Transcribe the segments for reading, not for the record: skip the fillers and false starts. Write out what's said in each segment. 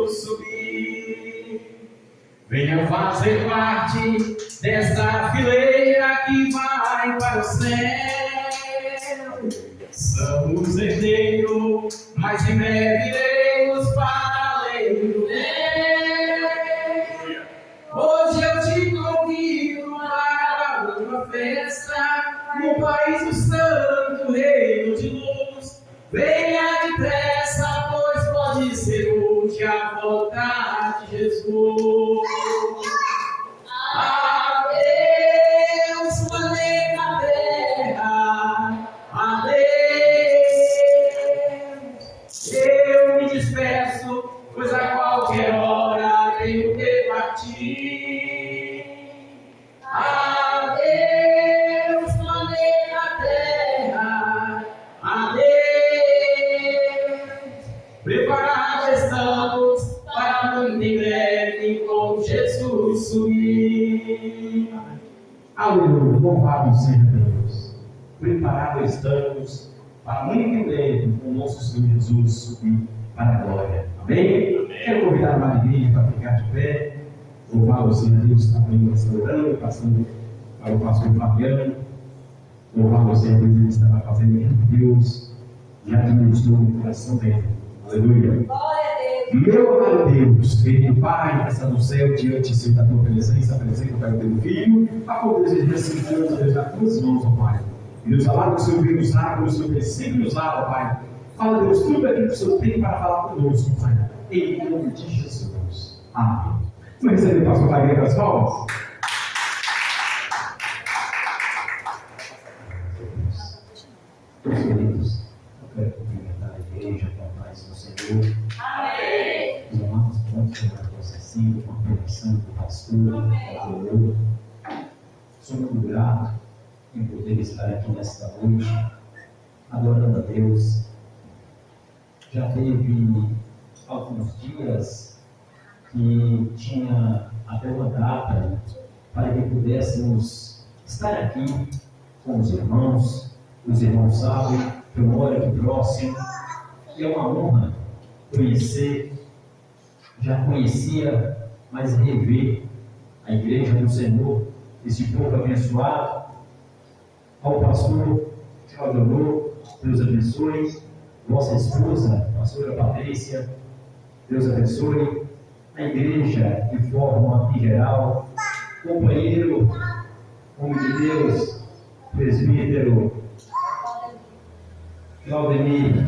Jesus subir. Venha fazer parte desta fileira que vai para o céu. Somos herdeiros, mas em breve iremos para além do véu. Hoje eu te convido para uma festa no país do santo reino de luz. Venha depressa, pois pode ser hoje a volta de Jesus. Adeus, planeta Terra, adeus. Eu me despeço, pois a qualquer hora tenho que partir. Adeus, planeta Terra, adeus. Preparados estamos para muito em breve com Jesus subir. Aleluia, louvado seja Deus. Preparados estamos para muito em breve com o nosso Senhor Jesus subir para a glória. Amém? Quero convidar a Maria para ficar de pé. Louvado o Senhor Deus, está bem restaurando, passando para o pastor Fabiano. Louvado o Senhor Deus, ele estava fazendo aquilo que Deus já administrou no coração dele. Aleluia. Meu amado Deus, querido Pai, está no céu, diante da tua presença, apresento para o teu filho, a qual desejo desse Deus, Deus, nas tuas mãos, ó Pai. E Deus, amado, o Senhor vem nos dar, o Senhor sempre nos dá, ó Pai. Fala, Deus, tudo aquilo que o Senhor tem para falar conosco, Pai. Em nome de Jesus. Amém. Vamos receber o pastor Fabiano das palmas? Meus queridos, eu quero cumprimentar a igreja com a paz do Senhor. Amém. Os amados, pode chegar a você assim, com a permissão do pastor, do pastor. Sou muito grato em poder estar aqui nesta noite, adorando a Deus. Já teve alguns dias que tinha até uma data para que pudéssemos estar aqui com os irmãos. Os irmãos sabem que eu moro aqui próximo e é uma honra conhecer, já conhecia, mas rever a igreja do Senhor, esse povo abençoado. Ao pastor Claudio, Deus abençoe, vossa esposa, a pastora Patrícia, Deus abençoe, a igreja de forma em geral, companheiro, homem de Deus, presbítero Claudemir,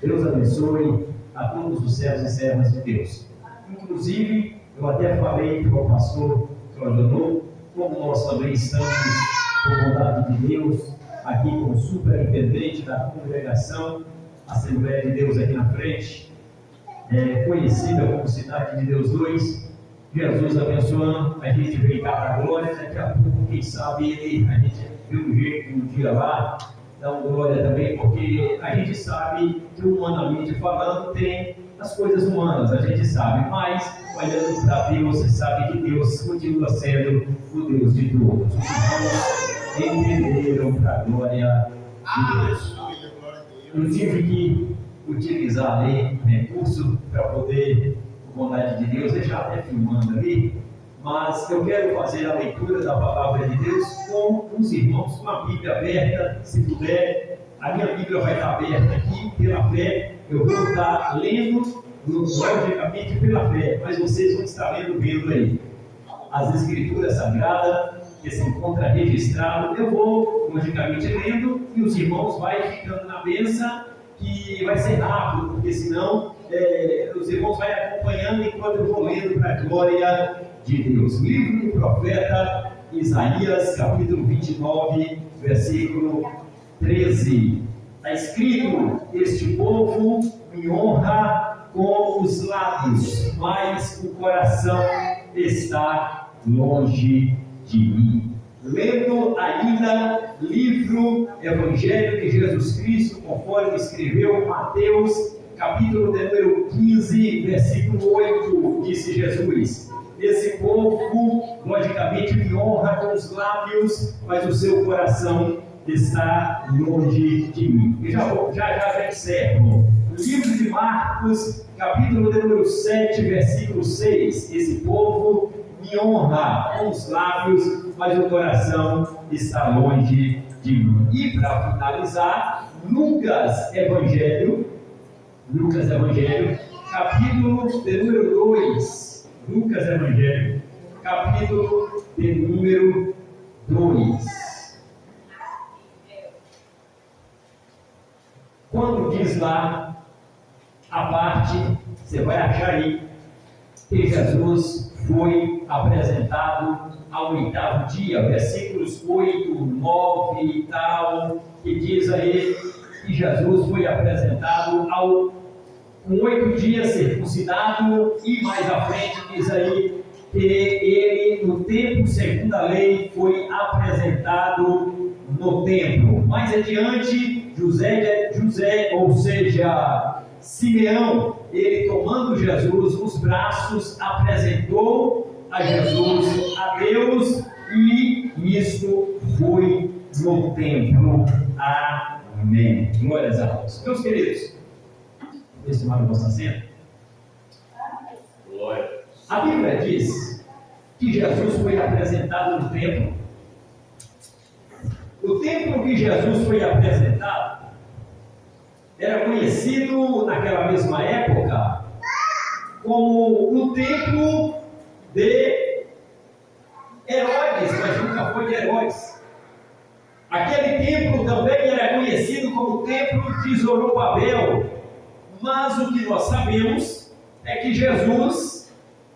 Deus abençoe a todos os servos e servas de Deus. Inclusive, eu até falei para o pastor Claudio, como nós também estamos, por bondade de Deus, aqui com o superintendente da congregação, Assembleia de Deus aqui na frente, conhecida como Cidade de Deus 2, Jesus abençoando, a gente veio cá para a glória, daqui a pouco, quem sabe, a gente viu um jeito um dia lá, dá uma glória também, porque a gente sabe que humanamente falando tem as coisas humanas, a gente sabe, mas olhando para Deus, você sabe que Deus continua sendo o Deus de todos. Os irmãos entenderam para a glória de Deus. Eu tive que utilizar ali recurso para poder, por bondade de Deus, deixar até filmando ali, mas eu quero fazer a leitura da palavra de Deus com os irmãos, com a Bíblia aberta, se puder. A minha Bíblia vai estar aberta aqui, pela fé, eu vou estar lendo, logicamente pela fé, mas vocês vão estar vendo aí as Escrituras Sagradas, que se encontra registrado. Eu vou, logicamente, lendo, e os irmãos vão ficando na bênção, que vai ser rápido, porque senão os irmãos vão acompanhando enquanto eu vou lendo para a glória de Deus. Livro do profeta Isaías, capítulo 29, versículo 13. Está escrito: este povo me honra com os lábios, mas o coração está longe de mim. Lendo ainda livro Evangelho de Jesus Cristo, conforme escreveu Mateus, capítulo número 15, versículo 8, disse Jesus: esse povo, logicamente, me honra com os lábios, mas o seu coração está longe de mim. E já encerro livro de Marcos, capítulo número 7, versículo 6. Esse povo me honra com os lábios, mas o coração está longe de mim. E para finalizar, Lucas Evangelho, capítulo de número 2. Lucas Evangelho, capítulo de número 2. Quando diz lá a parte, você vai achar aí que Jesus foi apresentado ao 8º dia, versículos 8, 9 e tal, que diz aí que Jesus foi apresentado com 8 dias circuncidado, e mais à frente diz aí que ele, no tempo segundo a lei, foi apresentado no templo. Mais adiante, José, ou seja, Simeão, ele tomando Jesus nos braços, apresentou a Jesus a Deus, e isto foi no templo. Amém. Glórias a Deus. Meus queridos, vamos tomar o nosso assento. Glória. A Bíblia diz que Jesus foi apresentado no templo. O templo que Jesus foi apresentado era conhecido naquela mesma época como o templo de Herodes, mas nunca foi de Herodes. Aquele templo também era conhecido como o templo de Zorobabel, mas o que nós sabemos é que Jesus,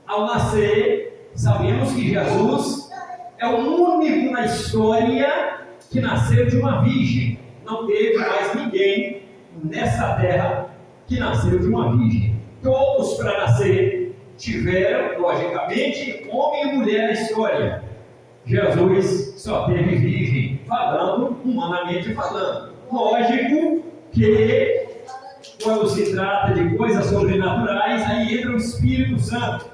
ao nascer, sabemos que Jesus é o único na história que nasceu de uma virgem. Não teve mais ninguém nessa terra que nasceu de uma virgem. Todos para nascer tiveram, logicamente, homem e mulher na história. Jesus só teve virgem, humanamente falando. Lógico que quando se trata de coisas sobrenaturais, aí entra o Espírito Santo.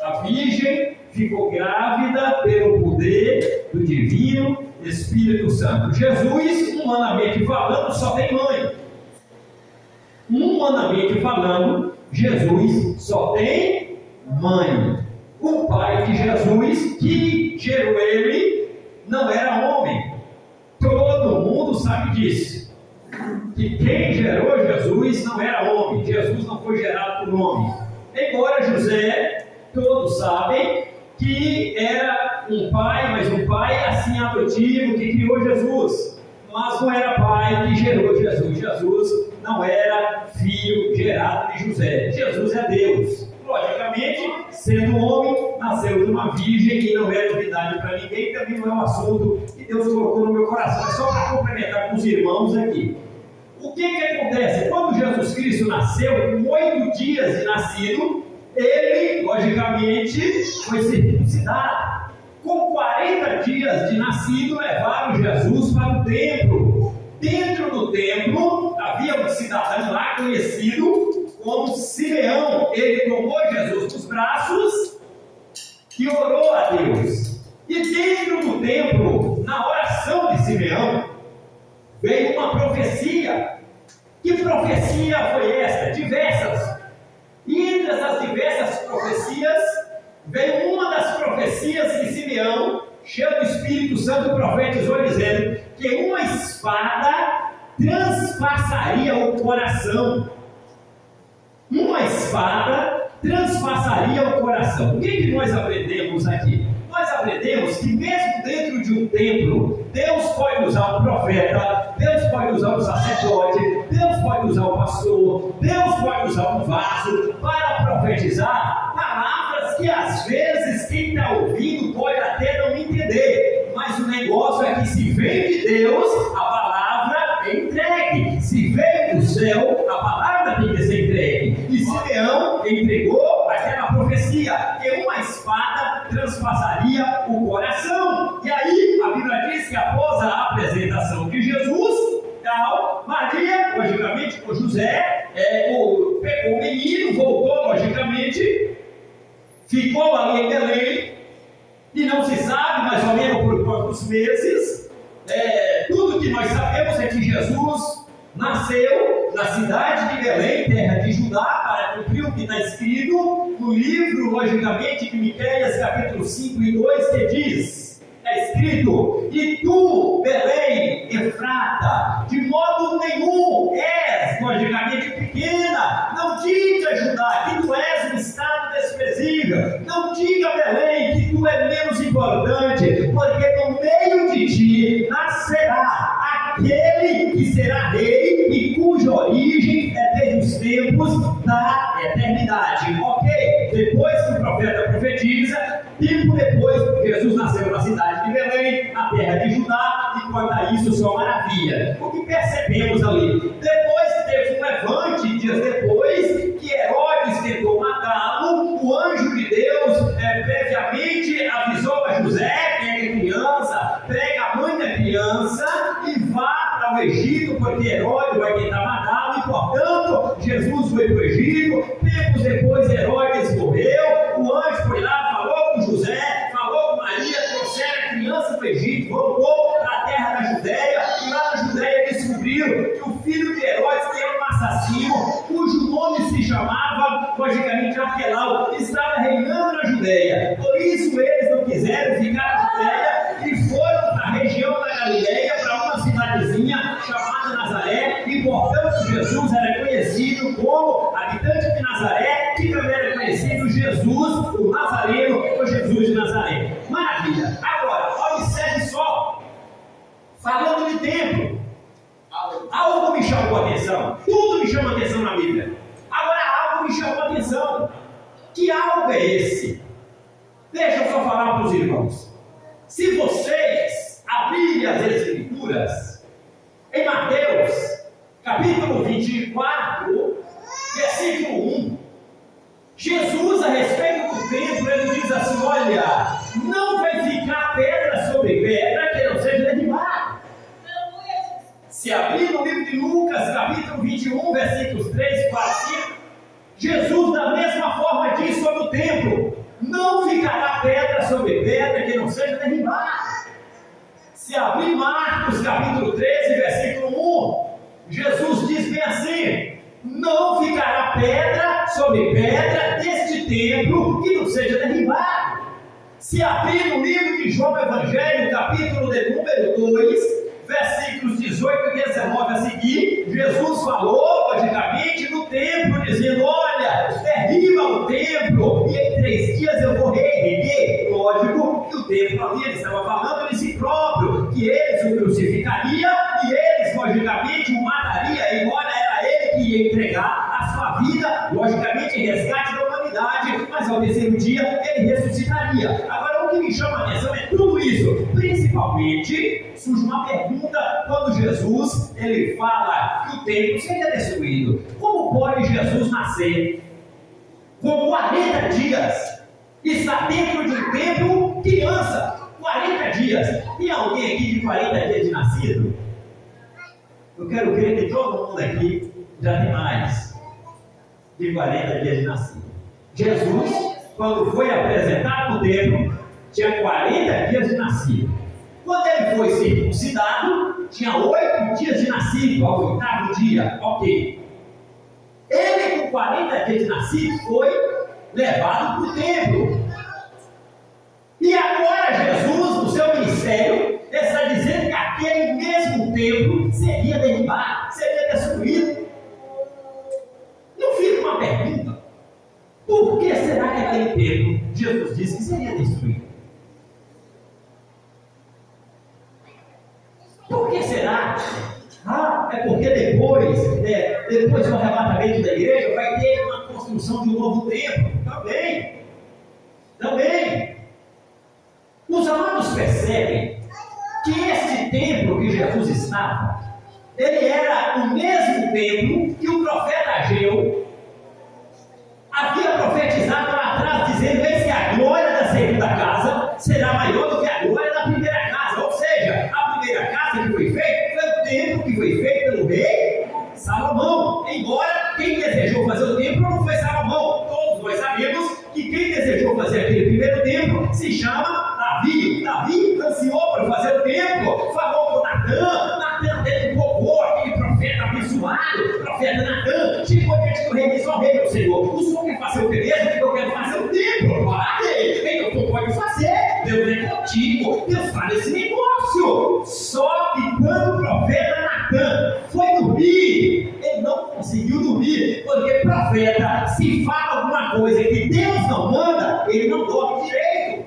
A virgem ficou grávida pelo poder do divino Espírito Santo. Jesus, humanamente falando, só tem mãe. Humanamente falando, Jesus só tem mãe. O pai de Jesus, que gerou ele, não era homem. Todo mundo sabe disso. Que quem gerou Jesus não era homem. Jesus não foi gerado por homem. Embora José, todos sabem que era um pai, mas um pai assim adotivo que criou Jesus. Mas não era pai que gerou Jesus. Jesus não era filho gerado de José. Jesus é Deus. Logicamente, sendo homem, nasceu de uma virgem e não é novidade para ninguém, também não é um assunto que Deus colocou no meu coração. É só para complementar com os irmãos aqui. O que acontece? Quando Jesus Cristo nasceu, com 8 dias de nascido, ele, logicamente, foi circuncidado. Com 40 dias de nascido, levaram Jesus para o templo. Dentro do templo, havia um cidadão lá conhecido como Simeão. Ele tomou Jesus nos braços e orou a Deus. E dentro do templo, na oração de Simeão, veio uma profecia. Que profecia foi esta? Diversas. E entre essas diversas profecias, veio uma das profecias que Simeão, cheio do Espírito Santo, profetizou, dizendo que uma espada transpassaria o coração. Uma espada transpassaria o coração. O que nós aprendemos aqui? Nós aprendemos que mesmo dentro de um templo, Deus pode usar um profeta, Deus pode usar um sacerdote, Deus pode usar um pastor, Deus pode usar um vaso para profetizar palavras que às vezes quem está ouvindo pode até não entender. Mas o negócio é que se vem de Deus, a palavra é entregue. Se veio do céu, a palavra tem que ser entregue. E Simeão entregou aquela profecia, que uma espada transpassaria o coração. E aí, a Bíblia diz que após a apresentação de Jesus, Maria, logicamente, com José, pegou o menino, voltou, logicamente, ficou ali em Belém, e não se sabe mais ou menos por quantos meses. Tudo que nós sabemos é que Jesus nasceu na cidade de Belém, terra de Judá, para cumprir o que está escrito no livro, logicamente, de Miqueias, capítulo 5 e 2, que diz, está escrito: e tu, Belém, Efrata, de modo nenhum és, logicamente, pequena. Não diga, Judá, que tu és um estado desprezível. Não diga, Belém, que tu é menos importante, porque no meio de ti nascerá aquele que será rei e cuja origem é desde os tempos da eternidade. Ok? Depois que o profeta profetiza, tempo depois, Jesus nasceu na cidade de Belém, na terra de Judá, e quanto a isso, só maravilha. O que percebemos ali? Depois teve um levante, dias depois, que Herodes tentou matá-lo. O anjo de Deus previamente avisou a José, pega a criança, pega a mãe da criança e vá para o Egito, porque Herodes vai tentar matá-lo, e portanto Jesus foi para o Egito. Tempos depois Herodes morreu, o anjo foi lá, falou com José, falou com Maria, trouxeram a criança para o Egito, voltou para a terra da Judéia, e lá na Judéia descobriram que o filho de Herodes, que era um assassino, cujo nome se chamava, logicamente, Arquelau, estava reinando na Judéia. Por isso eles não quiseram ficar na Judéia e foram para a região da Galileia, para uma cidadezinha chamada Nazaré, e portanto Jesus era conhecido como habitante de Nazaré, que também era conhecido Jesus, o Nazareno, ou Jesus de Nazaré. Maravilha! Agora, observe só, falando de templo, algo me chamou a atenção, tudo me chama a atenção na Bíblia. Agora, algo me chamou a atenção. Que algo é esse? Deixa eu só falar para os irmãos. Se vocês abrirem as Escrituras, em Mateus, capítulo 24, versículo 1, Jesus, a respeito do templo, ele diz assim: olha, não vai ficar pedra sobre pedra que não seja derribada. Se abrir no livro de Lucas, capítulo 21, versículos 3, 4, 5, Jesus da mesma forma diz sobre o templo: não ficará pedra sobre pedra que não seja derribada. Se abrir Marcos, capítulo 13, versículo 1, Jesus diz bem assim: não ficará pedra sobre pedra deste templo que não seja derribado. Se abrir no livro de João Evangelho, capítulo de número 2, versículos 18 e 19 a seguir, Jesus falou, logicamente, no templo, dizendo: olha, derriba o templo, e em 3 dias eu vou reerguer. Lógico que o templo ali, ele estava falando de si próprio, que eles o crucificariam, e eles, logicamente, o matariam, embora era ele que ia entregar a sua vida, logicamente, em resgate da humanidade, mas ao terceiro dia ele ressuscitaria. Agora, o que me chama a atenção é tudo isso. Principalmente, surge uma pergunta quando Jesus ele fala que o templo seria destruído. Como pode Jesus nascer com 40 dias e estar dentro de um templo criança? 40 dias. Tem alguém aqui de 40 dias de nascido? Eu quero crer que todo mundo aqui já tem mais de 40 dias de nascido. Jesus, quando foi apresentado no templo, tinha 40 dias de nascido. Quando ele foi circuncidado, tinha 8 dias de nascido, ao 8º dia. Ok. Ele, com 40 dias de nascido, foi levado para o templo. E agora Jesus, no seu ministério, está dizendo que aquele mesmo templo seria derribado, seria destruído. Não fica uma pergunta: por que será que aquele templo Jesus disse que seria destruído? Por que será? É porque depois do arrebatamento da igreja, vai ter uma construção de um novo templo. Também. Os amados percebem que esse templo que Jesus estava, ele era o mesmo templo que o profeta Ageu havia profetizado lá atrás, dizendo: eis que a glória da segunda casa será maior do que a glória da primeira casa. Ou seja, a primeira casa que foi feita foi o templo que foi feito pelo rei Salomão. Embora quem desejou fazer o templo não foi Salomão. Todos nós sabemos que quem desejou fazer aquele primeiro templo se chama Davi. Davi ansiou para fazer o templo, falou com Natan, Natan empolgou aquele profeta absurdo uma coisa que Deus não manda, ele não dorme direito.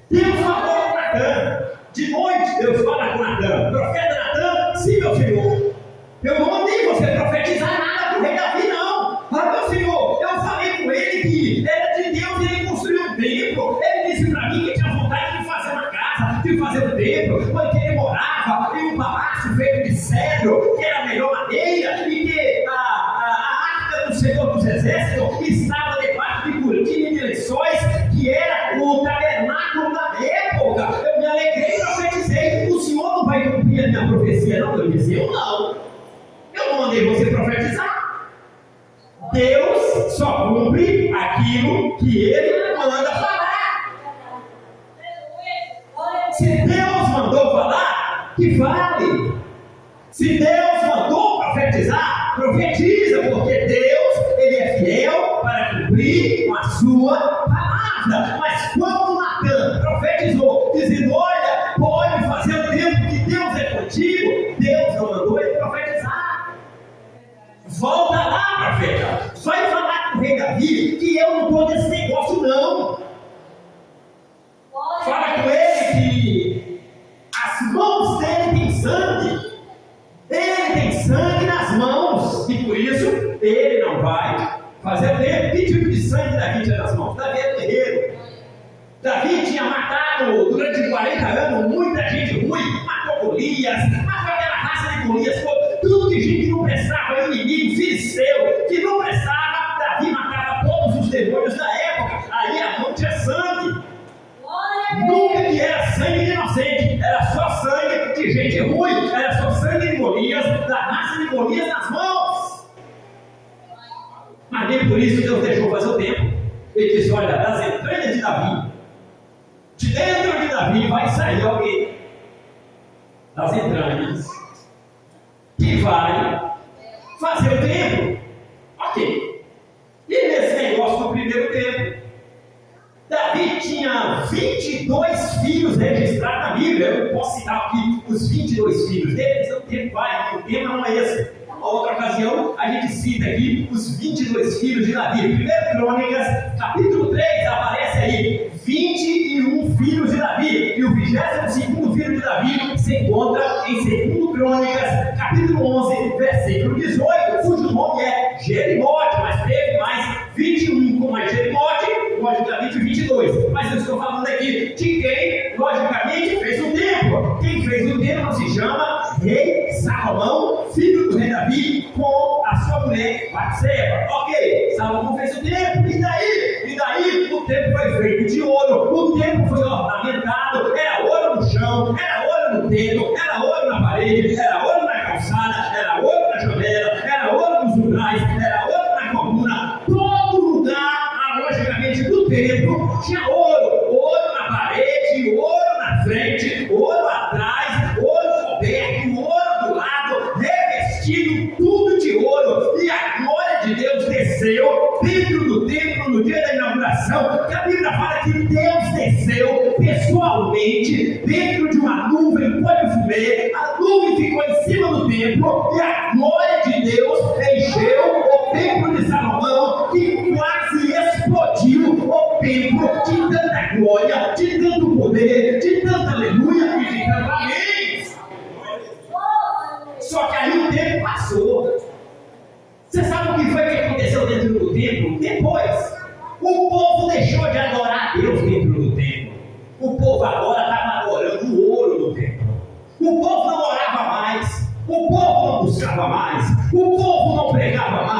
Deus falou com Natan. De noite, Deus fala com Natan. Profeta Natan, sim, meu senhor. Eu não mandei você profetizar nada para o rei Davi, não. Ah, meu senhor, eu falei com ele que era de Deus, ele construiu um templo. Ele disse para mim que tinha vontade de fazer uma casa, de fazer um templo, porque ele morava em um palácio feito de cedro, que era a melhor madeira, e que a arca do Senhor dos Exércitos estava debaixo de cortina de lençóis, que era o tabernáculo da época. Eu me alegrei e profetizei. O senhor não vai cumprir a minha profecia, não? Eu disse, eu não. Eu não mandei você profetizar. Deus só cumpre aquilo que ele manda falar. Se Deus mandou falar, que fale. Se Deus mandou profetizar, profetiza, porque Deus, ele é fiel para cumprir com a sua palavra. Mas quando Natan profetizou, dizendo, olha, pode fazer o tempo que Deus é contigo, Deus não mandou ele profetizar. Volta lá, profeta. Vai falar com o rei Davi que eu não estou nesse negócio, não. Fala com ele que as mãos dele têm sangue. Ele tem sangue nas mãos. E por isso, ele não vai fazer o tempo. Que tipo de sangue Davi tinha nas mãos? Davi é guerreiro. Davi tinha matado durante 40 anos muita gente ruim. Matou Golias, matou aquela raça de Golias, tudo de gente que não prestava, inimigo, filisteu, que não prestava. Davi matava todos os demônios da época. Aí a mão tinha sangue. Nunca que era sangue de inocente, era só sangue de gente ruim, era só sangue de Golias, da raça de Golias nas mãos. Mas nem por isso Deus deixou fazer o tempo. Ele disse, olha, das entranhas de Davi, de dentro de Davi vai sair alguém das entranhas que vai fazer o tempo. Ok. E nesse negócio do primeiro tempo, Davi tinha 22 filhos registrados na Bíblia. Eu não posso citar aqui os 22 filhos deles, o tempo vai, o tema não é esse. Uma outra ocasião, a gente cita aqui os 22 filhos de Davi. 1 Crônicas, capítulo 3, aparece aí 21 filhos de Davi. E o 22º filho de Davi se encontra em 2 Crônicas, capítulo 11, versículo 18, cujo nome é Jerimote, mas teve mais 21 com mais Jerimote, logicamente 22. Mas eu estou falando aqui de quem, logicamente, fez o templo. Quem fez o templo se chama Rei Salomão, filho do rei Davi, com a sua mulher Batseba. Ok, Salomão fez o templo. E daí o templo foi feito de ouro, o templo foi ornamentado, era ouro no chão, era ouro no teto, era ouro na parede, era ouro na calçada, era ouro na janela, era ouro nos umbrais, era ouro na coluna. Todo lugar, logicamente, do templo tinha ouro. Ouro na parede, ouro na frente, ouro atrás, ouro coberto, ouro do lado, revestido, tudo de ouro. E a glória de Deus desceu dentro do templo no dia da inauguração. Que a Bíblia fala que Deus desceu pessoalmente dentro de uma nuvem, foi o fumê. A nuvem ficou em cima do templo e a glória de Deus encheu o templo de Salomão, que quase explodiu o templo de tanta glória, de tanto poder, de tanta aleluia e de tanto amém. Só que aí o tempo passou. Você sabe o que foi que aconteceu dentro do templo? Depois, o povo deixou de adorar a Deus dentro do templo. O povo agora estava adorando o ouro do templo. O povo não orava mais, o povo não buscava mais, o povo não pregava mais.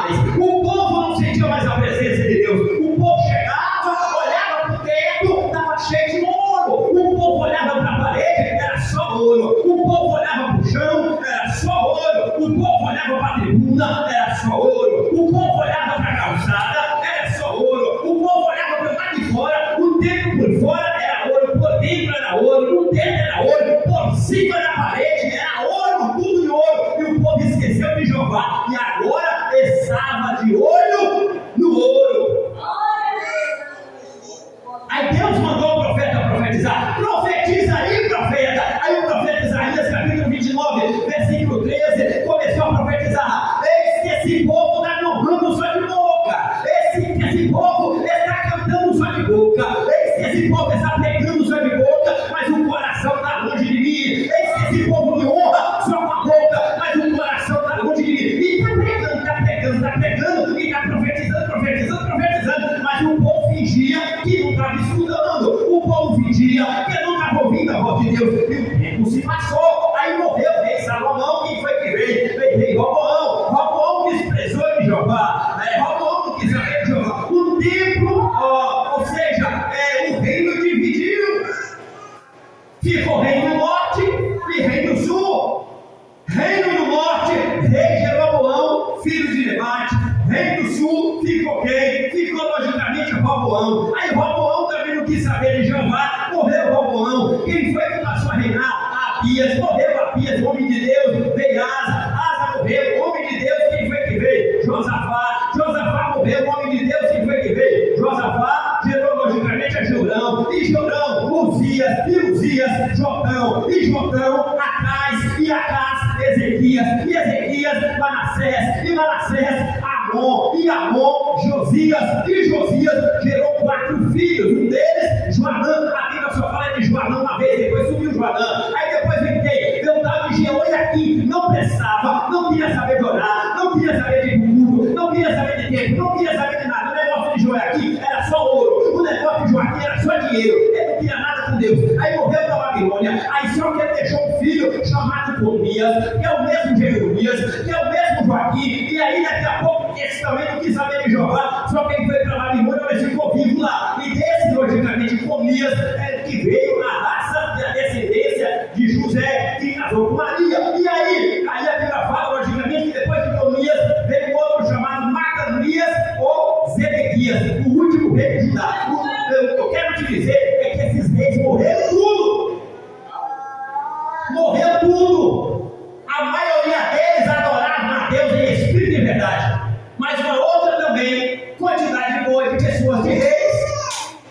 Roboão. Aí Roboão também não quis saber de Jeová, morreu Roboão. Quem foi que passou a reinar? Abias, morreu Abias, homem de Deus, veio Asa morreu, homem de Deus, quem foi que veio? Josafá morreu, homem de Deus, quem foi que veio? Josafá gerou logicamente a Jorão, e Jorão, Uzias, e Uzias, Jotão, e Jotão, Acais, e Acás, Ezequias, e Ezequias, Manassés, e Manassés, Amon, e Amon, Josias, e Josias gerou 4 filhos, um deles, Joanã, a Bíblia só fala de Joanã uma vez, depois sumiu Joanã, aí depois vem quem? Veio o tal de Jeoiaquim, não prestava, não queria saber de orar, não queria saber de culto, não queria saber de tempo, não queria saber de nada, o negócio de Joiaquim era só ouro, o negócio de Joaquim era só dinheiro, ele não queria nada com Deus, aí morreu na Babilônia, aí só que ele deixou um filho chamado Tobias, que é o mesmo Jeremias, que é o mesmo Joaquim, e aí daqui a pouco esse também não quis saber de Jeová, só que ele foi para Babilônia, mas ficou vivo lá, e desse logicamente Tobias que veio na raça da descendência de José, que casou com Maria, e aí a Bíblia fala logicamente que depois de Tobias veio outro chamado Macanias ou Zedequias, o último rei de Judá. O que eu quero te dizer é que esses reis morreram tudo. Morreu tudo. A maioria deles adoravam a Deus em espírito e verdade. Mas uma outra também, quantidade boa de pessoas de reis,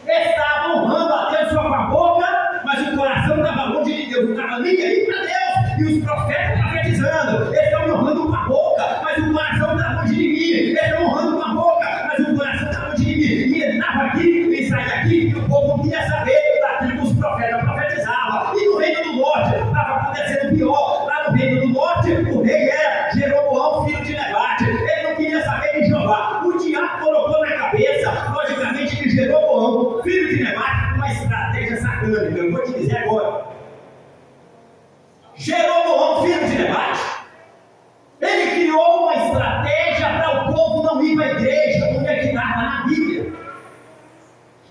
estavam honrando a Deus só com a boca, mas o coração estava longe de Deus, não estava nem aí para Deus. E os profetas profetizando, eles estão honrando com a boca, mas o coração está longe de mim. Eles estão honrando com a boca, mas o coração está longe de mim. E ele estava aqui e saía aqui, e o povo não queria saber daquilo que os profetas profetizavam. E no reino do norte estava acontecendo pior. Lá no reino do norte, o rei era Jeroboão, filho de Nebate. Ele não queria saber de Jeová. O diabo colocou na cabeça, logicamente, de Jeroboão, filho de Nebate, uma estratégia satânica. Eu vou te dizer agora. Jeroboão, filho de Nebate, ele criou uma estratégia para o povo não ir para a igreja, onde é que estava na Bíblia.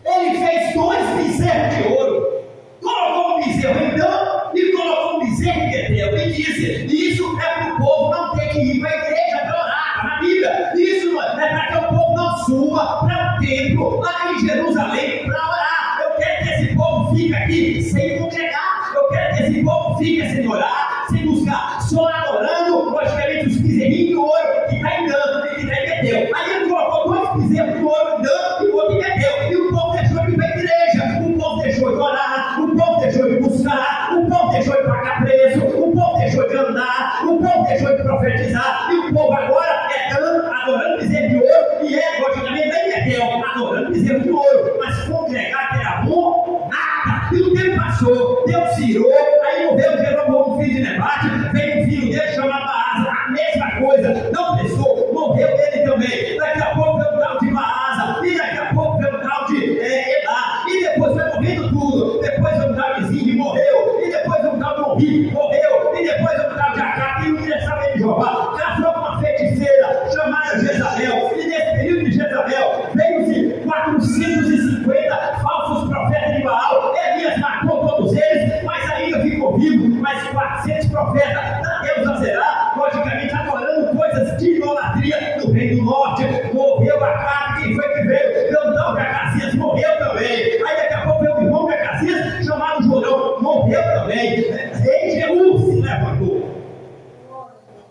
Ele fez 2 bezerros de ouro, colocou um bezerro em Dan e colocou um bezerro em Betel, e disse: isso é para o povo não ter que ir para a igreja para orar, está na Bíblia. Isso é para que o povo não suba para o templo lá em Jerusalém para orar. Eu quero que esse povo fique aqui sem congregar, eu quero que esse povo fique sem orar, sem buscar, só adorando, logicamente, os bezerrinhos de ouro que está em Dan e que está em Betel. Aí ele colocou 2 bezerros de ouro em Dan e outro em Betel, e o povo deixou de ir para a igreja, o povo deixou de orar, o povo deixou de buscar, o povo deixou de pagar preço, o povo deixou de andar, o povo deixou de profetizar, e o povo agora é Dan adorando bezerro de ouro, e é logicamente lá em Betel adorando bezerro de ouro, mas congregar que era bom, nada. E o tempo passou, Deus tirou, aí morreu Jeroboão, filho de Nebate, veio um filho dele chamado Baasa, a mesma coisa, não prestou, morreu ele também. Daqui a pouco veio o tal de Baasa, e daqui a pouco veio o tal de Elá, e depois foi morrendo tudo. Depois veio o tal de Zimri, morreu, e depois veio o tal de Orri, morreu, e depois veio o tal de Acabe, que não queria saber de Jeová, casou com uma feiticeira chamada Jezabel, e nesse período de Jezabel veio-se 450 falsos profetas de Baal. Elias matou todos eles, mas ainda ficou vivo, mais 400 profetas da deusa Zerá, logicamente adorando coisas de idolatria no reino do norte. Morreu Acabe, quem foi que veio? Cantão de Acasias morreu também. Aí daqui a pouco veio o irmão de Acasias, chamado Jorão, morreu também. Rei Jeú se levantou.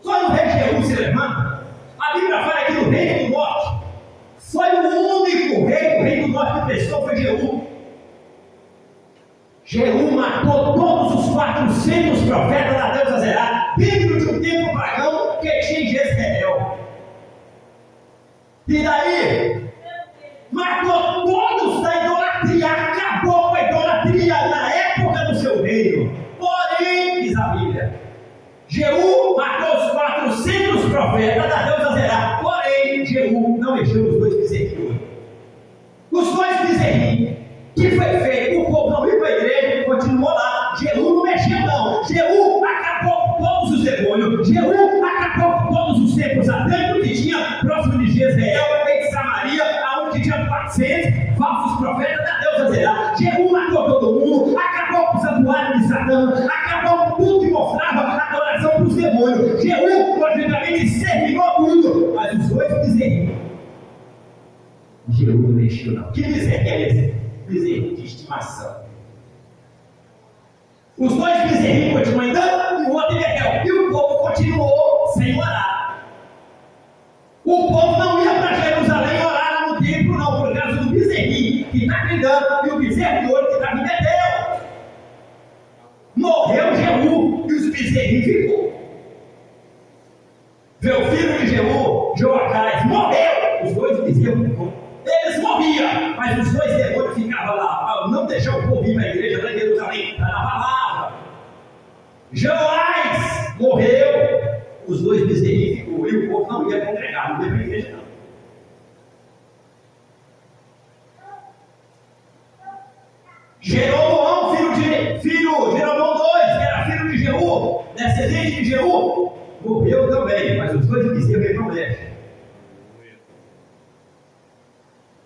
Quando o rei Jeú se levanta, a Bíblia fala que no reino do norte foi o único rei do reino do norte que prestou, foi Jeú. Jeú matou todos os 400 profetas da deusa Zerá, dentro de um templo pagão que tinha em Jezreel. E daí, matou todos da idolatria, acabou com a idolatria na época do seu reino. Porém, diz a Bíblia, Jeú matou os 400 profetas da deusa Zerá. Porém, Jeú não mexeu nos 2 bezerrinhos. Os 2 bezerrinhos que foi feito, o povo não ia para a igreja, continuou lá. Jeú não mexeu não. Jeú acabou com todos os demônios. Jeú acabou com todos os templos satânicos que tinha próximo de Jezreel, em Samaria, onde tinha 400 falsos profetas da deusa Zerá. Jeú matou todo mundo, acabou com o santuário de Satã, acabou com tudo que mostrava adoração para os demônios. Jeú, logicamente, exterminou tudo, mas os 2 bezerrinhos Jeú não mexeu, não. Que bezerro é esse? Bezerro de estimação. Os dois bezerrinhos continuam andando e o outro em Betel. E o povo continuou sem orar. O povo não ia para Jerusalém orar no templo, não, por causa do bezerrinho que está andando e o bezerro de ouro que estava em Betel. Morreu Jeú e os bezerrinhos ficou. Meu filho de Jeú, Joacás, morreu. Os dois bezerros ficou. Eles morriam, mas os dois demônios ficavam lá. Não deixou o povo ir para a igreja lá em Jerusalém, está na palavra. Joás morreu, os dois bezerrinhos ficou. E o povo não ia congregar, não ia para a igreja, não. Jeroboão, Jeroboão II, que era filho de Jeú, descendente de Jeú, morreu também, mas os dois bezerros não mexem.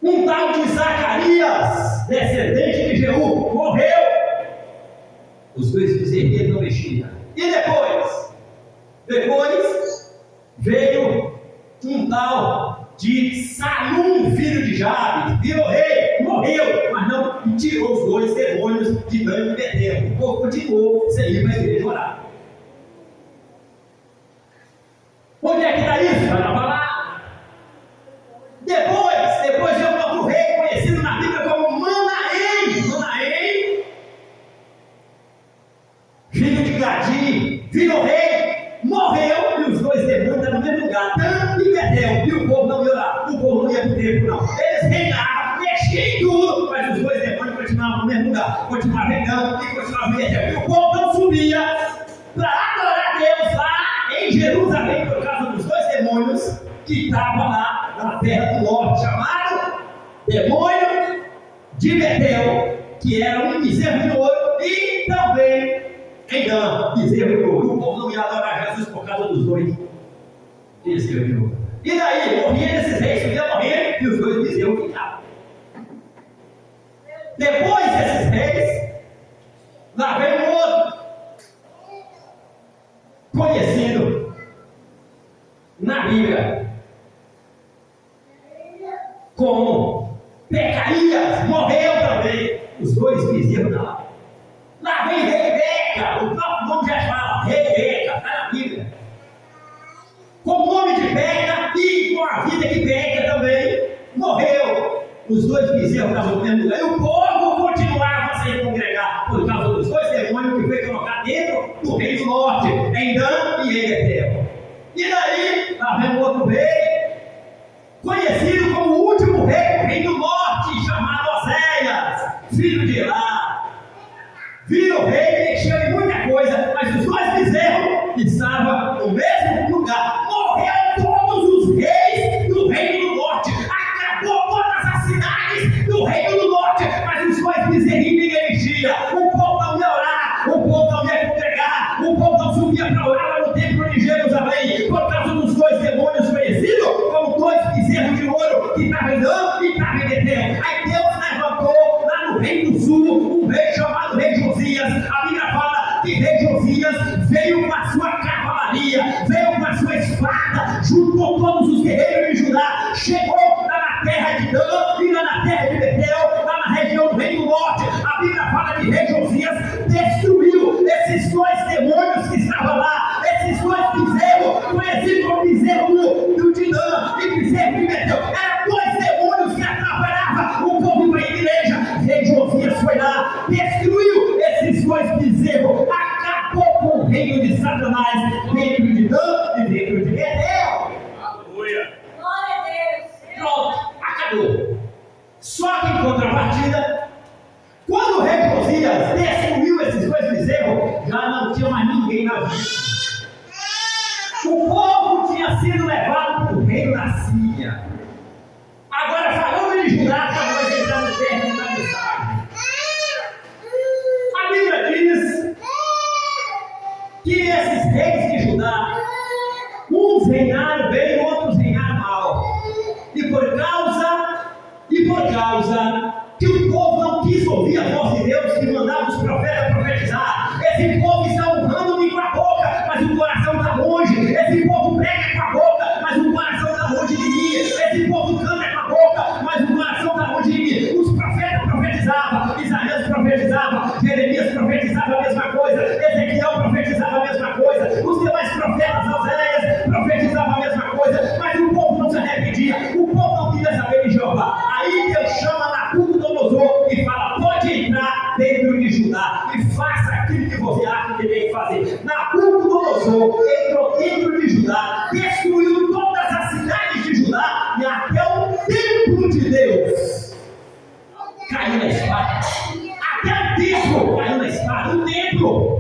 Um tal de Zacarias, descendente de Jeú, morreu. Os dois bezerros não mexiam. E depois veio um tal de Salum, filho de Jabes, virou rei, morreu, mas não tirou os dois demônios de Dan e Betel. O povo continuou sem ir para a igreja orar. Onde é que está isso? Vai na palavra. Depois veio outro rei, conhecido na Bíblia como Manaém, filho de Gadi, virou rei, morreu, e os dois demônios estavam no mesmo lugar, Dan e Betel, e o povo não ia orar, o povo não ia para o templo, não. Eles reinavam, mexiam em tudo, mas os dois demônios continuavam no mesmo lugar, continuavam reinando e continuavam Betel. E o povo não subia para adorar a Deus lá em Jerusalém, por causa dos dois demônios que estavam lá na terra do norte, chamado demônio de Betel, que era um bezerro de ouro, e também em Dan, bezerro de ouro. O povo não ia adorar Jesus por causa dos dois bezerros de ouro. E daí, morria esses reis, subia morrer, e os dois bezerros ficavam. Depois desses reis, lá vem um outro, conhecido na Bíblia como Pecaías, morreu também. Os dois bezerros da lá. Lá vem Rebeca, o próprio nome já fala, Rebeca, está na Bíblia. Com o nome de Peca e com a vida que Peca também, morreu. Os dois bezerros estavam no mesmo lugar. E o povo continuava sem congregar por causa dos dois demônios que foi colocar dentro do rei do norte, em Dan e em Betel. E daí, lá vem um outro rei, conhecido como o último rei, o rei do norte, chamado Oséias, filho de Elá. Virou rei, mexeu em muita coisa, mas os dois bezerros estavam no mesmo lugar. Morreram todos os reis do reino do norte, acabou todas as cidades do reino do norte, mas os dois bezerrinhos ninguém mexia. O povo não ia orar, o povo não ia congregar, o povo não subia para orar lá no templo de Jerusalém, por causa dos dois demônios conhecidos como dois bezerros de ouro que estavam em Dan e estavam em Betel. Aí Deus levantou lá no reino do sul um rei chamado rei Josias. A Bíblia fala que rei Josias veio com a sua cavalaria, veio com a sua espada, juntou todos os guerreiros de Judá, chegou lá na terra de Dan e lá na terra de Betel, lá na região do reino do norte. A Bíblia fala que rei Josias destruiu esses dois demônios que estavam lá, esses dois bezerros, conhecidos como bezerro de Dan e bezerro de Betel. Eram dois demônios que atrapalhavam o povo para a igreja. Rei Josias foi lá, destruiu esses dois bezerros, acabou com o reino de Satanás dentro de Dan e dentro de Betel. Aleluia! Glória a Deus! Pronto, acabou. Só que em contrapartida, quando o rei Josias destruiu esses dois bezerros, já não tinha mais ninguém na vida. O povo tinha sido levado para o reino da Síria. Agora, falando de Judá, para nós entrar no término da mensagem. A Bíblia diz que esses reis de Judá, uns reinaram bem, outros reinaram mal. E por causa que o povo não quis ouvir a voz de Deus que mandava os profetas profetizar, esse povo está honrando-me com a boca, mas o coração está longe. Esse povo prega com a boca, mas o coração está longe de mim. Esse povo canta com a boca, mas o Nabucodonosor entrou dentro de Judá, destruiu todas as cidades de Judá e até o templo de Deus caiu na espada. Até o templo caiu na espada. O templo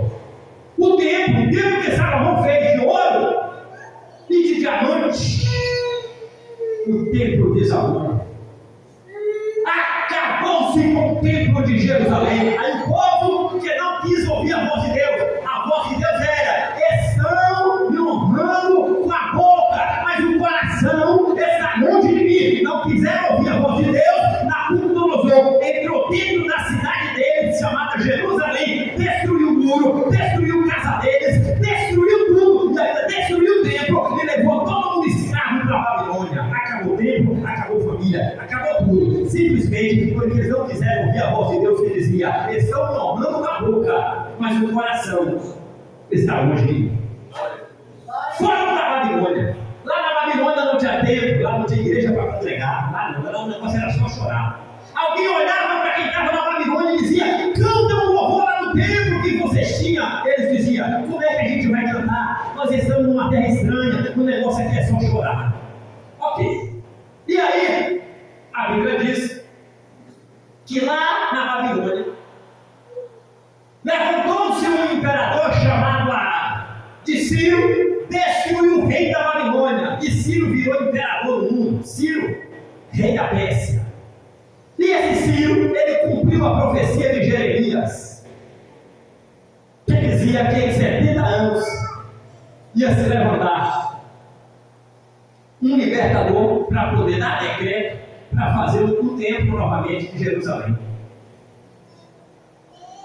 que Salomão fez de ouro e de diamante, o templo de Salomão. Acabou-se com o templo de Jerusalém. Aí o povo que não quis ouvir a voz de Deus, a voz de Deus era: estão me honrando com a boca, mas o coração está longe de mim. Não quiseram ouvir a voz de Deus. Nabucodonosor entrou dentro da cidade deles, chamada Jerusalém, destruiu o muro, destruiu a casa deles, destruiu tudo, e ainda destruiu o templo e levou todo mundo escravo para a Babilônia. Acabou o templo, acabou a família, acabou tudo, simplesmente porque eles não quiseram ouvir a voz de Deus que dizia: eles estão me honrando com a boca, mas o coração está longe de mim. Foram para a Babilônia. Lá na Babilônia não tinha templo, lá não tinha igreja para congregar, lá não, o negócio era só chorar. Alguém olhava para quem estava na Babilônia e dizia: canta um louvor lá no templo que vocês tinham. Eles diziam: como é que a gente vai cantar? Nós estamos numa terra estranha, o negócio aqui é só chorar. Ok. E aí, a Bíblia diz que lá na Babilônia levantou-se um imperador chamado de Ciro, destruiu o rei da Babilônia, e Ciro virou imperador do mundo. Ciro, rei da Pérsia. E esse Ciro, ele cumpriu a profecia de Jeremias, que dizia que em 70 anos ia se levantar um libertador para poder dar decreto para fazer o templo novamente de Jerusalém.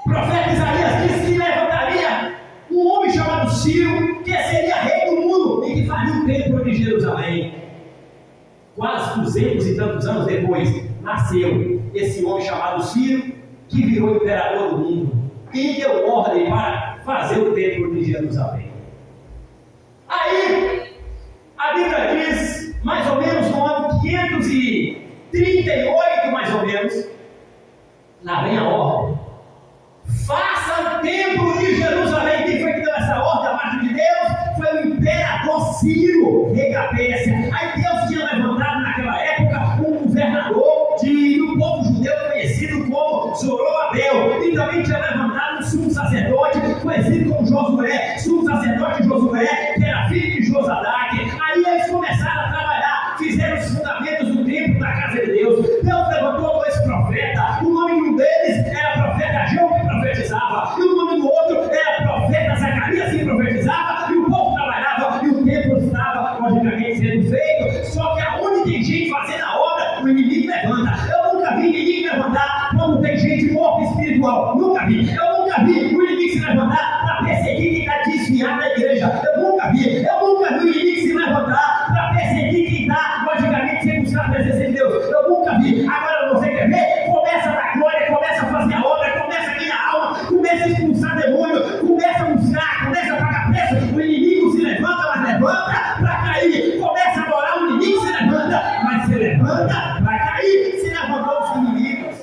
O profeta Isaías disse que levantaria um homem chamado Ciro, que seria rei do mundo e que faria o templo de Jerusalém. Quase 200 e tantos anos depois, nasceu esse homem chamado Ciro, que virou imperador do mundo e deu ordem para fazer o templo de Jerusalém. Aí, a Bíblia diz, mais ou menos no ano 538, mais ou menos, lá vem a ordem: faça o templo de Jerusalém. Quem foi que deu essa ordem da parte de Deus? Foi o imperador Ciro, rei da Pérsia. Aí Deus tinha levantado naquela época um governador do povo judeu conhecido como Zorobabel, e também tinha levantado um sumo sacerdote conhecido como Josué, sumo sacerdote Josué, que era filho de Josadaque. Aí eles começaram a trabalhar, fizeram os fundamentos do templo da casa de Deus. Deus levantou dois profetas, o nome de um deles era profeta Ageu, que profetizava, e o nome do outro era profeta Zacarias, que profetizava, e o povo trabalhava, e o templo estava logicamente sendo feito. Só que aonde tem gente fazendo a obra, o inimigo levanta. Eu nunca vi ninguém levantar quando tem gente morta espiritual. Nunca vi. Eu nunca vi o inimigo se levantar para perseguir quem está desviado da igreja. Eu nunca vi. Eu nunca vi o inimigo se levantar para perseguir quem está logicamente sem buscar a presença de Deus. Eu nunca vi. Agora você quer ver? Começa a dar glória, começa a fazer a obra, começa a ganhar alma, começa a expulsar demônio, começa a buscar, começa a pagar preço. O inimigo se levanta, mas levanta para cair. Começa a adorar, o inimigo se levanta, mas se levanta para cair. Se levantou os inimigos.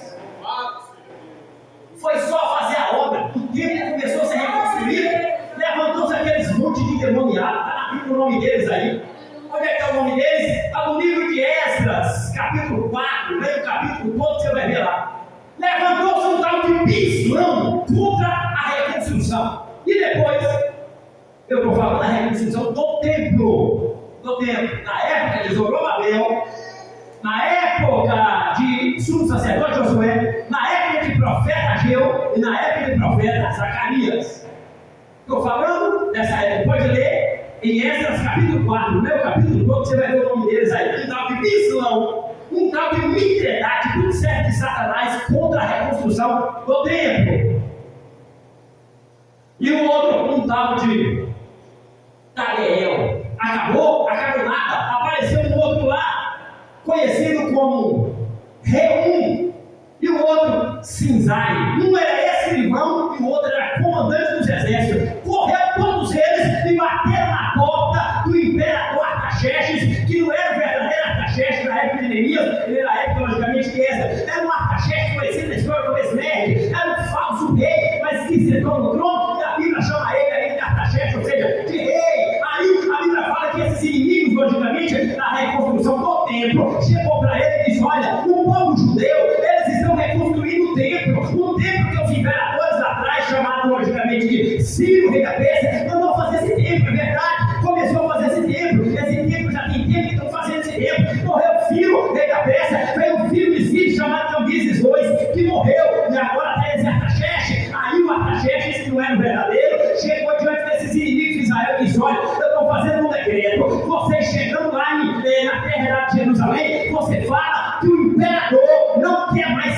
Foi só fazer a obra. O templo começou a ser reconstruído. Levantou-se aqueles montes de demoniados. Está na Bíblia o nome deles aí. Onde é que está o nome deles? Está no livro de Esdras, capítulo 4. Leia o capítulo todo, você vai ver lá. Levantou-se um tal de Bislão contra a reconstrução. E depois, eu estou falando da reconstrução do templo. Na época de Zorobabel, na época de sumo sacerdote Josué, na época de profeta Ageu e na época de profeta Zacarias. Estou falando dessa época, pode ler em Esdras capítulo 4, no meu capítulo todo, você vai ver o nome deles aí. Um tal de Bislão, um tal de Mitredate, tudo servo de Satanás contra a reconstrução do templo. E o outro, um tal de Tariel. Acabou nada. Apareceu um outro lá, conhecido como Reum, e o outro Sinzai. Um era escrivão e o outro era comandante dos exércitos. Correu todos eles e bateram na porta do imperador Artaxerxes, que não era o verdadeiro Artaxerxes na época de Neemias, ele era a época logicamente de Esdras. Era um Artaxerxes conhecido na história como Esmerd, era um falso rei, mas que sentou no trono, e a Bíblia chama ele aí de Artaxerxes, ou seja, de rei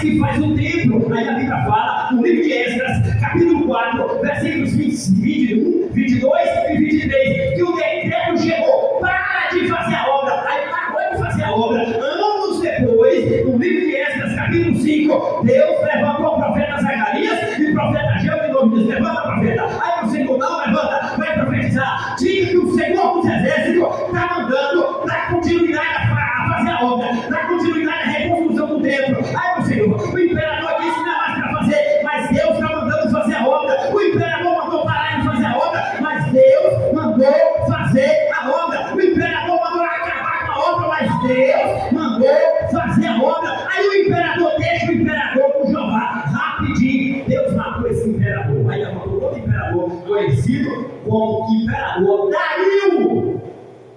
que faz o templo. Aí a Bíblia fala, no livro de Esdras, capítulo 4, versículos 21, 22 e 23, que o decreto chegou, para de fazer a obra. Aí parou de fazer a obra. Anos depois, no livro de Esdras, capítulo 5, Deus levantou o profeta Zacarias e o profeta Ageu, em nome de Deus, levanta profeta. Aí o Senhor não levanta, vai profetizar. Diga que o Senhor dos Exércitos está mandando dar continuidade a fazer a obra, dar continuidade à reconstrução do templo. Aí o Senhor, o imperador disse que não é mais para fazer, mas Deus está mandando fazer a obra. O imperador mandou parar de fazer a obra, mas Deus mandou fazer a obra. O imperador mandou acabar com a obra, mas Deus mandou fazer a obra. Aí o imperador deixa o imperador com Jeová, rapidinho. Deus matou esse imperador. Aí matou outro imperador, conhecido como imperador Dario,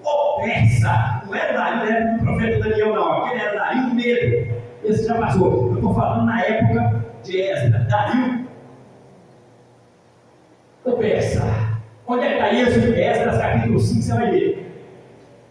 o persa. Não era Dario, era do profeta Daniel, não. Aquele era Dario mesmo. Esse já passou. Eu estou falando na época de Esdras. Dario, o persa. Onde é que está isso? Esdras, capítulo 5, você vai ver.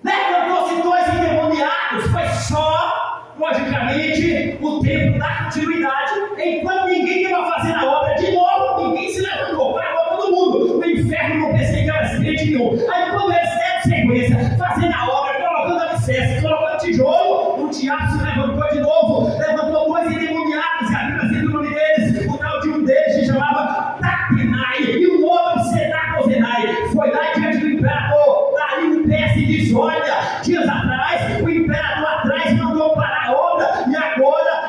Levantou-se dois endemoniados. Foi só, logicamente, o tempo da continuidade. Enquanto ninguém estava fazendo a obra de novo, ninguém se levantou. Parou todo mundo. O inferno não perseguiu acidente nenhum. Aí quando eles deram sequência, fazendo a obra, colocando alicerce, colocando tijolo, o diabo se levantou de novo. Levantou dois endemoniados, e a Bíblia cita o nome deles. O tal de um deles se chamava Tatenai e o outro Senacozenai. Foi lá diante do imperador Dario o persa e disse: olha, dias atrás, o imperador atrás mandou parar a obra, e agora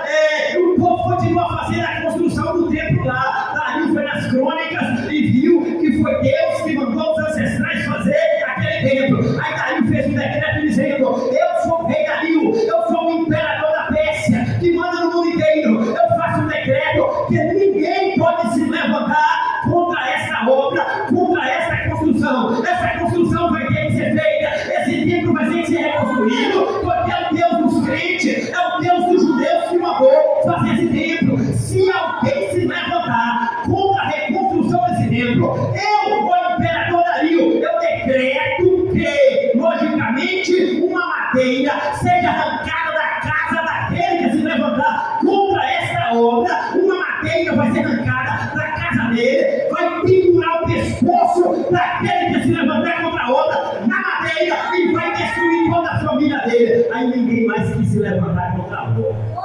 o povo continua fazendo a construção do templo lá. Dario foi nas crônicas e viu que foi Deus que mandou os ancestrais fazer aquele templo. Aí Dario fez um decreto dizendo: eu sou o rei Dario, eu sou o imperador da Pérsia, que manda no mundo inteiro. Eu faço um decreto que ninguém pode se levantar contra essa obra, contra essa construção. Essa construção vai ter que ser feita, esse templo vai ter que ser reconstruído, porque é o Deus dos crentes, é o Deus dos judeus que mandou fazer esse templo. Se alguém se levantar contra a reconstrução desse templo, eu, o imperador Dario, eu decreto que, logicamente, uma madeira seja arrancada da casa daquele que se levantar contra essa obra. Uma madeira vai ser arrancada da casa dele, vai pendurar o pescoço daquele que se levantar contra a obra na madeira e vai destruir toda a família dele. Aí ninguém mais quis se levantar contra a obra.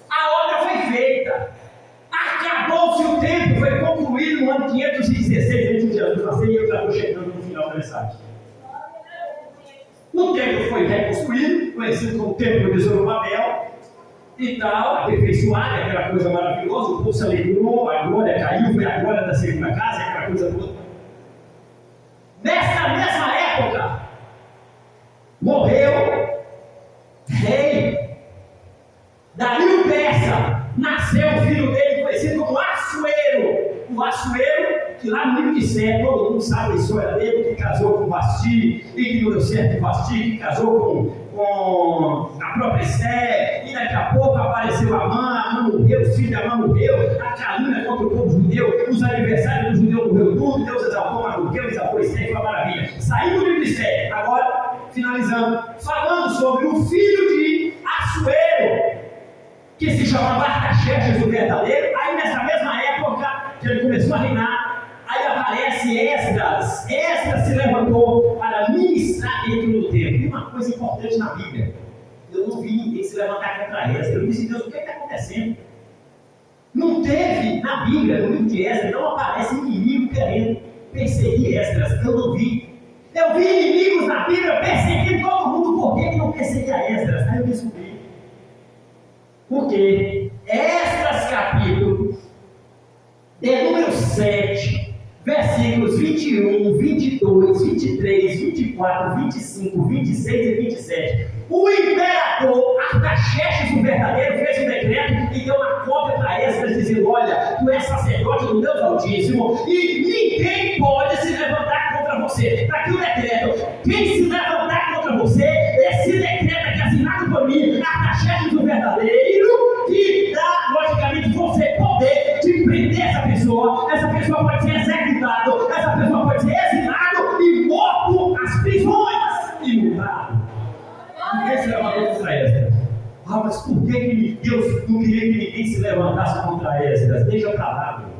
A obra foi feita, acabou-se o tempo, foi concluído no ano 516 antes de Jesus nascer, e eu já estou chegando no final da mensagem. O templo foi reconstruído, conhecido como Templo de Zorobabel e tal, aperfeiçoado, aquela coisa maravilhosa. O povo se alegrou, a glória caiu, foi a glória da segunda casa, aquela coisa toda. Nessa mesma época, morreu rei Dario persa. Nasceu o filho dele, conhecido como Assuero. O Assuero, que lá no livro de Sé, todo mundo sabe a história dele, que casou com Vasti, e que não deu certo com Vasti, que casou com a própria Esté, e daqui a pouco apareceu Amã morreu, os filhos de Amã morreu, a calúnia contra o povo judeu, os aniversários do judeu morreu tudo, Deus exaltou Mardoqueu, exaltou Esté, foi uma maravilha. Saiu do livro de Sé. Agora, finalizando, falando sobre o filho de Assuero, que se chamava Artaxerxes o Verdadeiro. Aí nessa mesma época que ele começou a reinar, aí aparece Esdras. Esdras se levantou para ministrar dentro do templo. E uma coisa importante na Bíblia: eu não vi ninguém se levantar contra Esdras. Eu disse: Deus, o que está acontecendo? Não teve na Bíblia, no livro de Esdras, não aparece inimigo querendo perseguir Esdras. Eu não vi. Eu vi inimigos na Bíblia perseguindo todo mundo. Por que não perseguia Esdras? Aí eu descobri. Porque Esdras capítulo de número 7, versículos 21, 22, 23, 24, 25, 26 e 27, o imperador Artaxerxes o Verdadeiro fez um decreto e deu uma cópia para Esdras, dizendo: olha, tu és sacerdote do Deus Altíssimo e ninguém pode se levantar contra você. Está aqui o decreto: quem se levantar contra você, esse decreto aqui assinado por mim, Artaxerxes o Verdadeiro, que dá, logicamente, você poder de prender essa pessoa pode ser executada, essa pessoa pode ser exilada e morto às prisões e mudado. Ninguém se levantou contra Esdras. Ah, mas por que Deus não queria que ninguém se levantasse contra Esdras? Deixa pra lá, meu.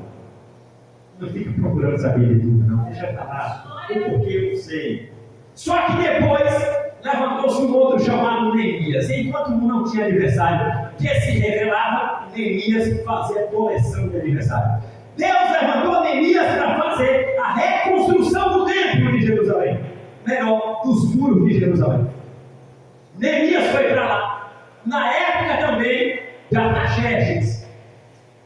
Não fica procurando saber de tudo, não. Deixa pra lá. O porquê eu não sei. Só que depois levantou-se um outro chamado Neemias. Enquanto não tinha adversário que se revelava, Neemias fazia coleção de aniversário. Deus levantou Neemias para fazer a reconstrução do templo de Jerusalém. Melhor, dos muros de Jerusalém. Neemias foi para lá. Na época também de Artaxerxes.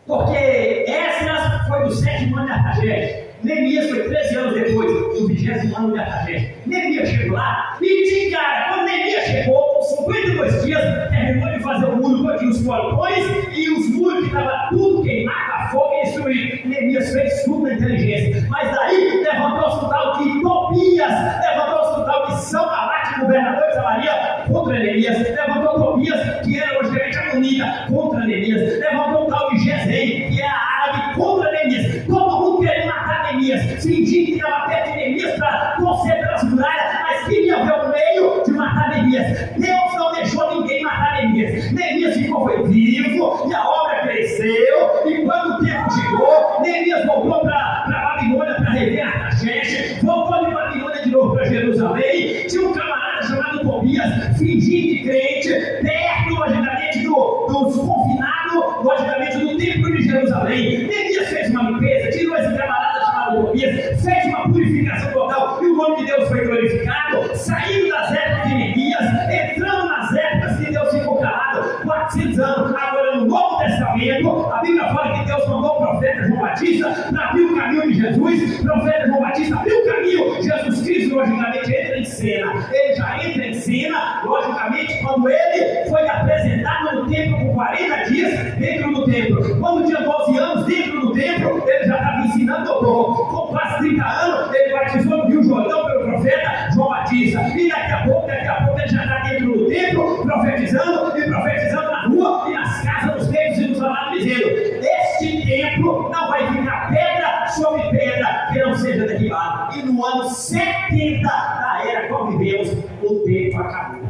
Porque Esdras foi do 7º ano de Artaxerxes. Neemias foi 13 anos depois, do 20º ano de Artaxerxes. Neemias chegou lá e de cara, quando Neemias chegou, com 52 dias, terminou de fazer o muro, todinho os portões e os muros que estavam tudo queimado a fogo e destruído. Neemias fez tudo na inteligência. Mas daí levantou-se o tal de Tobias, levantou-se o tal de Sanbalate, governador de Samaria, contra Neemias. Levantou Tobias, que era logicamente amonita, contra Neemias. Levantou o tal de Gesem, que era árabe, contra Neemias. Todo mundo queria matar Neemias, fingindo que estava perto de Neemias para torcer pelas muralhas, mas queria ver o meio de matar Neemias. Deus não deixou ninguém matar Neemias. Neemias foi vivo e a obra cresceu. E quando o tempo chegou, Neemias voltou para Babilônia para rever Artaxerxes, voltou de Babilônia de novo para Jerusalém. Tinha um camarada chamado Tobias, fingindo de crente, perto, logicamente, dos confinados, logicamente, do templo de Jerusalém. Neemias fez uma limpeza, tirou esse camarada chamado Tobias, fez uma purificação total e o nome de Deus foi glorificado, saindo das épocas de Neemias, entrando nas épocas que Deus ficou calado, 400 anos. Agora no Novo Testamento, a Bíblia fala que Deus mandou o profeta João Batista para abrir o caminho de Jesus. O profeta João Batista abriu o caminho, Jesus Cristo logicamente entra em cena. Ele já entra em cena, logicamente, quando ele foi apresentado no templo por 40 dias dentro do templo. Quando tinha 12 anos dentro do templo, ele já estava ensinando doutor. Com quase 30 anos, ele batizou no Rio Jordão pelo profeta João Batista. E daqui a pouco ele já está dentro do templo, profetizando na rua e nas casas dos reinos e dos amados, dizendo: este templo não vai ficar pedra sobre pedra que não seja derribado. E no ano 70 da era que vivemos, o templo acabou.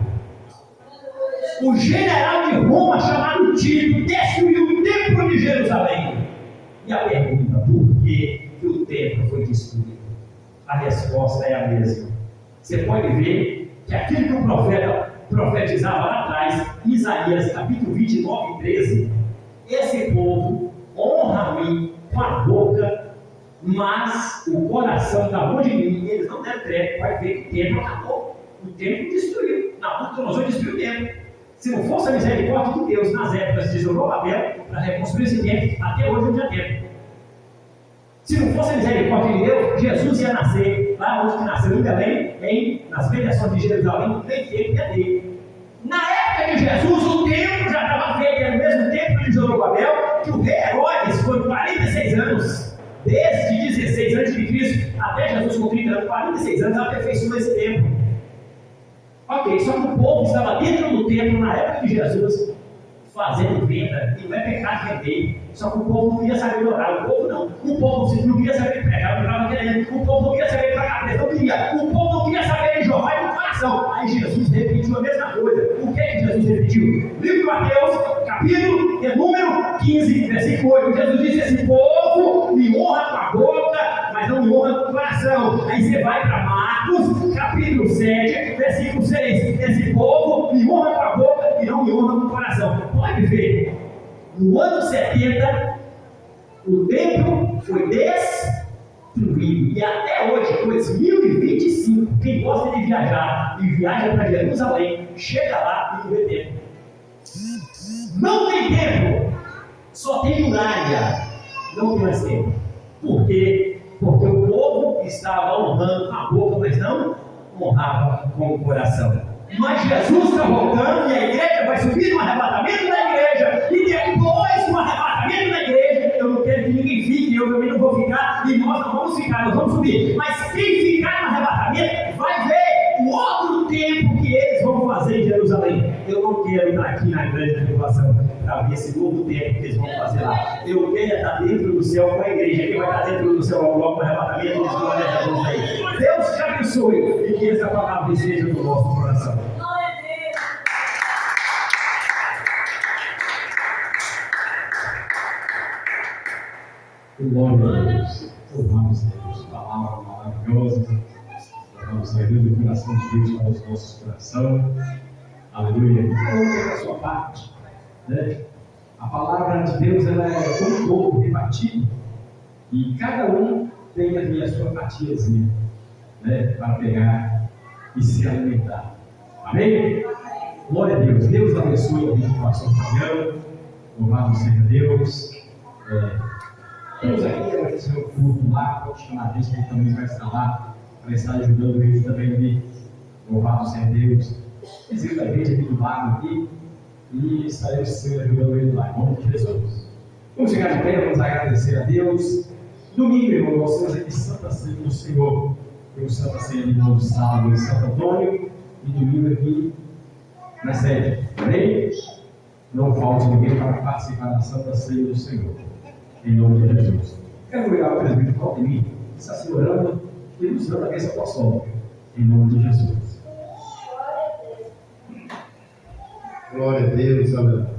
O general de Roma, chamado Tito, destruiu o templo de Jerusalém. E a pergunta: por que o templo foi destruído? A resposta é a mesma. Você pode ver que aquilo que o profeta profetizava lá atrás, em Isaías capítulo 29 e 13, esse povo honra a mim com a boca, mas o coração está longe de mim. Eles não deram crédito. Vai ver que o templo acabou. O templo destruiu. Nabucodonosor destruiu o templo. Se não fosse a misericórdia de Deus nas épocas de Zorobabel para reconstruir esse templo, até hoje não tinha templo. Se não fosse a misericórdia de Deus, Jesus ia nascer lá onde nasceu, em Belém, nas mediações de Jerusalém, não tem tempo que é dele. Na época de Jesus, o templo já estava feito, era o mesmo templo de Zorobabel, que o rei Herodes, por 46 anos, desde 16 a.C. até Jesus com 30 anos, 46 anos, aperfeiçoou esse templo. Ok, só que o povo estava dentro do templo na época de Jesus, fazendo venda, e não é pecado vender, só que o povo não queria saber orar, o povo não queria saber pregar, não estava querendo, o povo não queria saber pagar preço, o povo não queria saber de Jeová no coração. Aí Jesus repetiu a mesma coisa. O que é que Jesus repetiu? Livro de Mateus, capítulo número 15, versículo 8, Jesus disse: esse povo me honra com a boca, mas não me honra com o coração. Aí você vai para Marcos, capítulo 7, versículo 6, esse povo me honra com a boca e não me honra com o coração. Pode ver, no ano 70, o templo foi destruído. E até hoje, 2025, quem gosta de viajar e viaja para Jerusalém, chega lá e não vê templo. Não tem templo, só tem muralha, não tem mais templo. Por quê? Porque o povo estava honrando com a boca, mas não honrava com o coração. Mas Jesus está voltando e a igreja vai subir no arrebatamento da igreja. E depois do arrebatamento da igreja, eu não quero que ninguém fique, eu também não vou ficar, e nós não vamos ficar, nós vamos subir. Mas quem ficar no arrebatamento vai ver o outro tempo que eles vão fazer em Jerusalém. Eu não quero estar aqui na grande tribulação para ver esse novo tempo que eles vão fazer lá. Eu quero estar dentro do céu com a igreja. Quem vai estar dentro do céu logo no arrebatamento, eles vão olhar Jesus aí. Deus te abençoe e que essa palavra esteja no nosso coração. Glória a Deus. Louvamos a Deus. Palavra maravilhosa. Louvamos a Deus do coração de Deus para os nossos corações. Aleluia. Cada um tem a sua parte. Né? A palavra de Deus ela é um pouco repartida. E cada um tem ali a sua fatiazinha, né? Para pegar e se alimentar. Amém? Glória a Deus. Deus abençoe a vida do pastor Fabiano. Louvado seja Deus. Temos aqui vai fazer o culto lá. Pode chamar a gente que ele também vai estar lá para estar ajudando eles também ali. Louvado seja Deus. Visita a gente aqui do lado aqui e estaremos sempre ajudando ele lá, em nome de Jesus. Vamos chegar de pé, vamos agradecer a Deus. Domingo, irmão, nós temos aqui Santa Ceia do Senhor. Temos Santa Ceia de Monte Salvo em Santo Antônio e domingo aqui na sede. Amém? Não falte ninguém para participar da Santa Ceia do Senhor. Em nome de Jesus. Quero orar o presbítero Claudemir, que está se orando e nos dando a bênção apostólica. Em nome de Jesus. Glória a Deus, aleluia.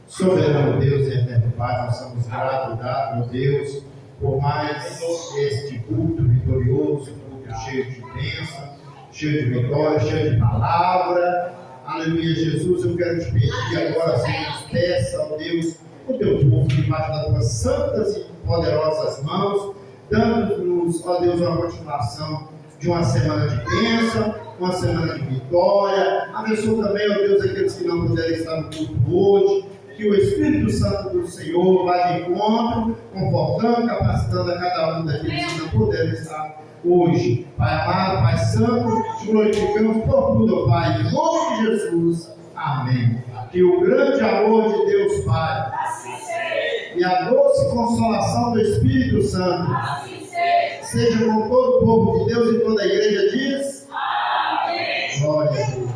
Soberano Deus e eterno Pai, nós somos gratos, meu Deus, por mais este culto vitorioso, culto cheio de bênção, cheio de vitória, cheio de palavra. Aleluia, Jesus, eu quero te pedir agora, Senhor, peça ao Deus, o teu povo, debaixo das tuas santas e poderosas mãos, dando-nos, ó Deus, uma continuação de uma semana de bênção, uma semana de vitória. Abençoa também, ó Deus, aqueles que não puderem estar no culto hoje, que o Espírito Santo do Senhor vá de encontro, confortando, capacitando a cada um daqueles que não puderem estar hoje. Pai amado, Pai santo, te glorificamos por tudo, Pai, em nome de Jesus. Amém. Que o grande amor de Deus Pai e a doce consolação do Espírito Santo seja com todo o povo de Deus e toda a igreja diz. Amém. Glória a Deus.